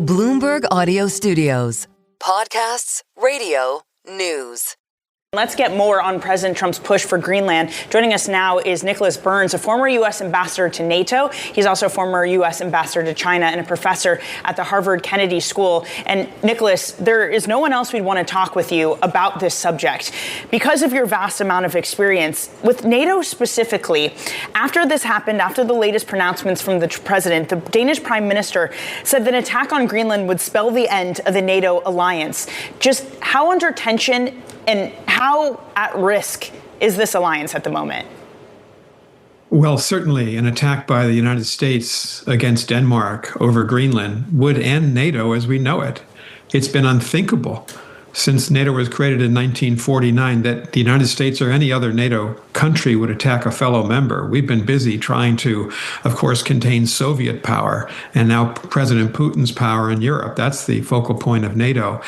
Bloomberg Audio Studios. Podcasts, radio, news. Let's get more on President Trump's push for Greenland. Joining us now is Nicholas Burns, a former U.S. ambassador to NATO. He's also a former U.S. ambassador to China and a professor at the Harvard Kennedy School. And Nicholas, there is no one else we'd want to talk with you about this subject because of your vast amount of experience. With NATO specifically, after this happened, after the latest pronouncements from the president, the Danish prime minister said that an attack on Greenland would spell the end of the NATO alliance. Just how under tension and how at risk is this alliance at the moment? Well, certainly an attack by the United States against Denmark over Greenland would end NATO as we know it. It's been unthinkable since NATO was created in 1949 that the United States or any other NATO country would attack a fellow member. We've been busy trying to, of course, contain Soviet power and now President Putin's power in Europe. That's the focal point of NATO.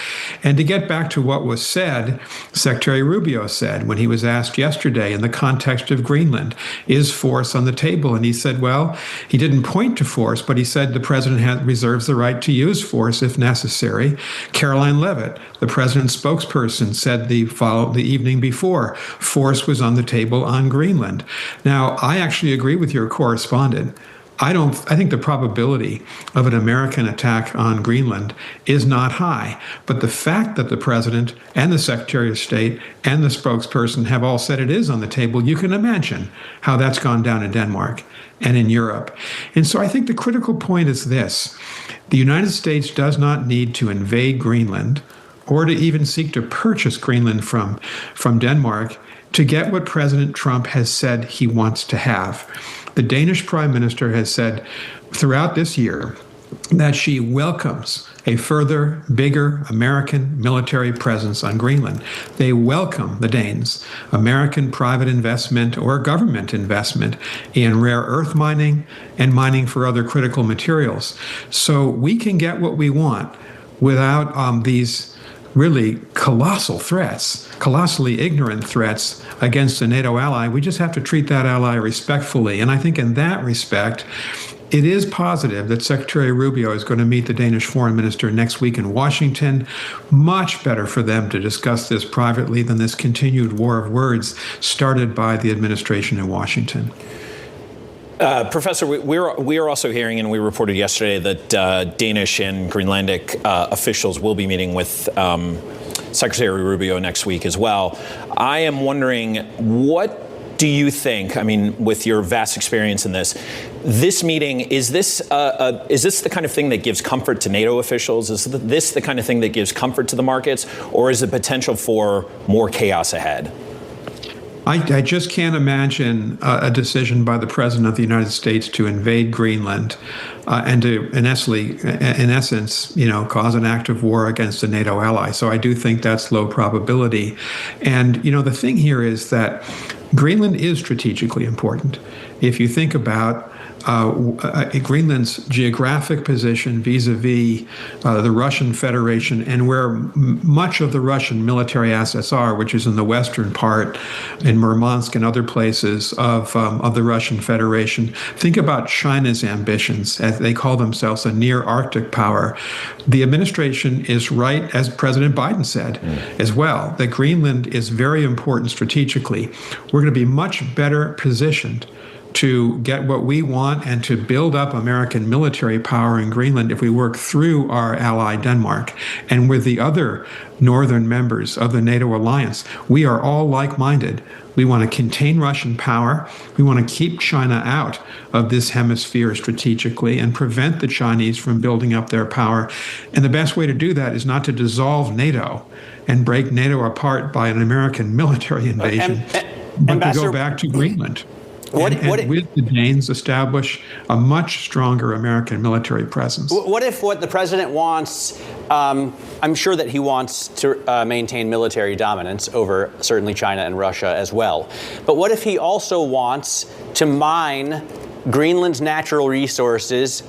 And to get back to what was said, Secretary Rubio said when he was asked yesterday in the context of Greenland, is force on the table? And he said, well, he didn't point to force, but he said the president reserves the right to use force if necessary. Caroline Leavitt, the president's spokesperson, said the evening before, force was on the table on Greenland. Now, I actually agree with your correspondent. I think the probability of an American attack on Greenland is not high. But the fact that the president and the Secretary of State and the spokesperson have all said it is on the table, you can imagine how that's gone down in Denmark and in Europe. And so I think the critical point is this. The United States does not need to invade Greenland or to even seek to purchase Greenland from Denmark to get what President Trump has said he wants to have. The Danish prime minister has said throughout this year that she welcomes a further, bigger American military presence on Greenland. They welcome, the Danes, American private investment or government investment in rare earth mining and mining for other critical materials. So we can get what we want without these really colossal threats, colossally ignorant threats against a NATO ally. We just have to treat that ally respectfully. And I think in that respect, it is positive that Secretary Rubio is going to meet the Danish foreign minister next week in Washington. Much better for them to discuss this privately than this continued war of words started by the administration in Washington. Professor, we are also hearing, and we reported yesterday, that Danish and Greenlandic officials will be meeting with Secretary Rubio next week as well. I am wondering, what do you think, I mean, with your vast experience in this meeting, is this the kind of thing that gives comfort to NATO officials? Is this the kind of thing that gives comfort to the markets? Or is the potential for more chaos ahead? I just can't imagine a decision by the President of the United States to invade Greenland and to, in essence, cause an act of war against a NATO ally. So I do think that's low probability. And, the thing here is that Greenland is strategically important. If you think about Greenland's geographic position vis-a-vis the Russian Federation and where much of the Russian military assets are, which is in the western part, in Murmansk and other places of the Russian Federation. Think about China's ambitions, as they call themselves a near Arctic power. The administration is right, as President Biden said as well, that Greenland is very important strategically. We're going to be much better positioned to get what we want and to build up American military power in Greenland if we work through our ally Denmark. And with the other northern members of the NATO alliance, we are all like-minded. We want to contain Russian power. We want to keep China out of this hemisphere strategically and prevent the Chinese from building up their power. And the best way to do that is not to dissolve NATO and break NATO apart by an American military invasion, but to go back to Greenland. And with the Danes establish a much stronger American military presence. What if what the president wants, I'm sure that he wants to maintain military dominance over certainly China and Russia as well. But what if he also wants to mine Greenland's natural resources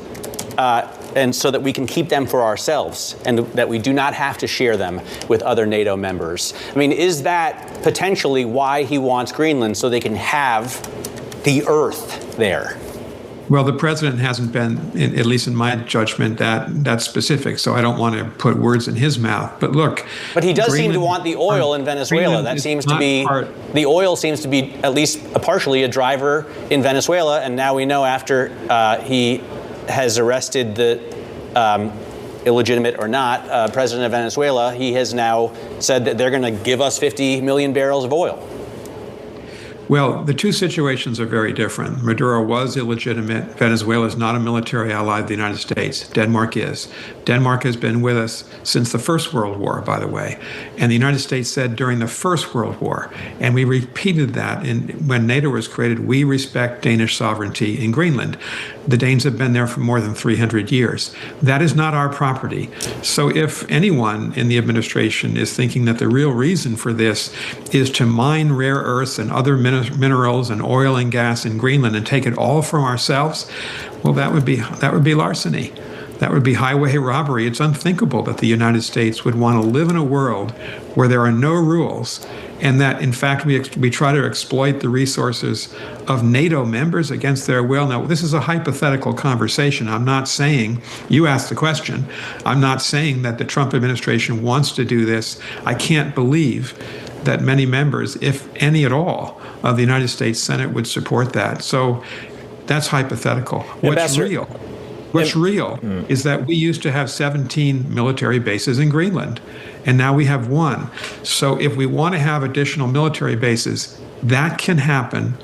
and so that we can keep them for ourselves and that we do not have to share them with other NATO members? I mean, is that potentially why he wants Greenland, so they can have the Earth there? Well, the president hasn't been, at least in my judgment, that specific. So I don't want to put words in his mouth. But look, but he does seem to want the oil in Venezuela. That seems to be the oil seems to be at least partially a driver in Venezuela. And now we know after he has arrested the illegitimate or not president of Venezuela, he has now said that they're going to give us 50 million barrels of oil. Well, the two situations are very different. Maduro was illegitimate. Venezuela is not a military ally of the United States. Denmark is. Denmark has been with us since the First World War, by the way. And the United States said during the First World War, and we repeated that when NATO was created, we respect Danish sovereignty in Greenland. The Danes have been there for more than 300 years. That is not our property. So if anyone in the administration is thinking that the real reason for this is to mine rare earths and other minerals and oil and gas in Greenland and take it all from ourselves, well, that would be larceny. That would be highway robbery. It's unthinkable that the United States would want to live in a world where there are no rules and that, in fact, we try to exploit the resources of NATO members against their will. Now, this is a hypothetical conversation. I'm not saying, you asked the question, I'm not saying that the Trump administration wants to do this. I can't believe that many members, if any at all, of the United States Senate would support that. So that's hypothetical. What's real is that we used to have 17 military bases in Greenland, and now we have one. So if we want to have additional military bases, that can happen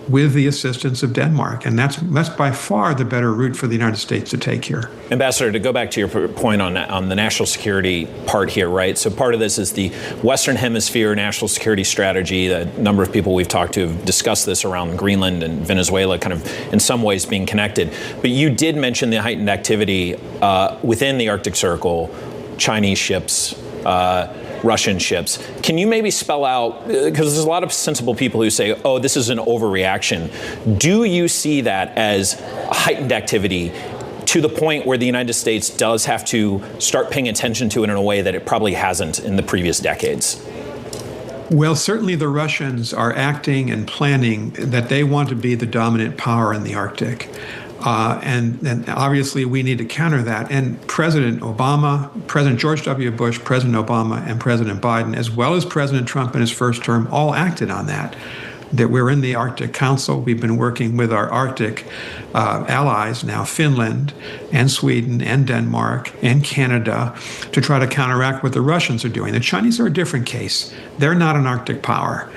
with the assistance of Denmark. And that's by far the better route for the United States to take here. Ambassador, to go back to your point on the national security part here, right? So part of this is the Western Hemisphere national security strategy. A number of people we've talked to have discussed this around Greenland and Venezuela kind of in some ways being connected. But you did mention the heightened activity within the Arctic Circle, Chinese ships, Russian ships. Can you maybe spell out, because there's a lot of sensible people who say, oh, this is an overreaction. Do you see that as heightened activity to the point where the United States does have to start paying attention to it in a way that it probably hasn't in the previous decades? Well, certainly the Russians are acting and planning that they want to be the dominant power in the Arctic. And obviously we need to counter that. And President Obama, President George W. Bush, President Obama, and President Biden, as well as President Trump in his first term, all acted on that. That we're in the Arctic Council. We've been working with our Arctic allies, now Finland and Sweden and Denmark and Canada, to try to counteract what the Russians are doing. The Chinese are a different case. They're not an Arctic power.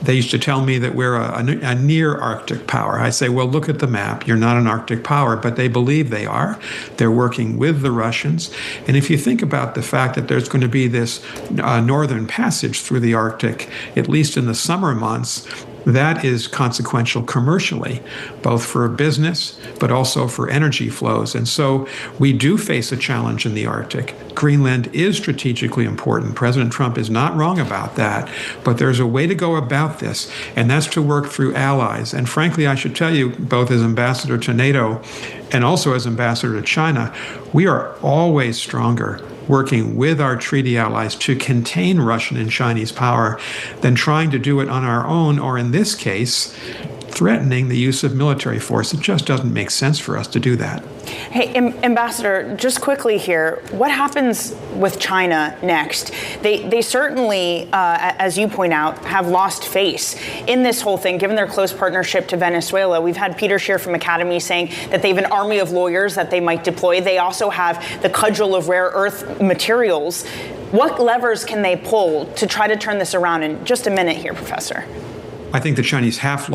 They used to tell me that we're a near Arctic power. I say, well, look at the map. You're not an Arctic power, but they believe they are. They're working with the Russians. And if you think about the fact that there's going to be this northern passage through the Arctic, at least in the summer months, that is consequential commercially, both for business, but also for energy flows. And so we do face a challenge in the Arctic. Greenland is strategically important. President Trump is not wrong about that, but there's a way to go about this, and that's to work through allies. And frankly, I should tell you, both as ambassador to NATO and also as ambassador to China, we are always stronger working with our treaty allies to contain Russian and Chinese power than trying to do it on our own, or in this case, threatening the use of military force. It just doesn't make sense for us to do that. Hey, Ambassador, just quickly here, what happens with China next? They certainly, as you point out, have lost face in this whole thing, given their close partnership to Venezuela. We've had Peter Scheer from Academy saying that they have an army of lawyers that they might deploy. They also have the cudgel of rare earth materials. What levers can they pull to try to turn this around? In just a minute here, Professor. I think the Chinese have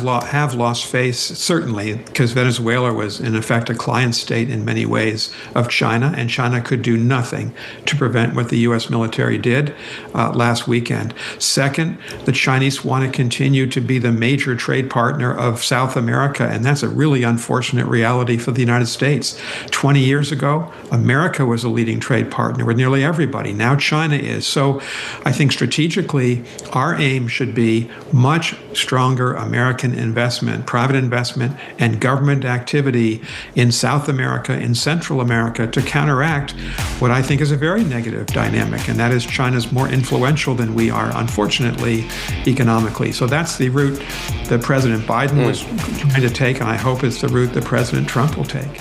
lost face, certainly, because Venezuela was, in effect, a client state in many ways of China, and China could do nothing to prevent what the U.S. military did last weekend. Second, the Chinese want to continue to be the major trade partner of South America, and that's a really unfortunate reality for the United States. 20 years ago, America was a leading trade partner with nearly everybody. Now China is. So I think strategically, our aim should be much much stronger American investment, private investment, and government activity in South America, in Central America, to counteract what I think is a very negative dynamic, and that is China's more influential than we are, unfortunately, economically. So that's the route that President Biden was trying to take, and I hope it's the route that President Trump will take.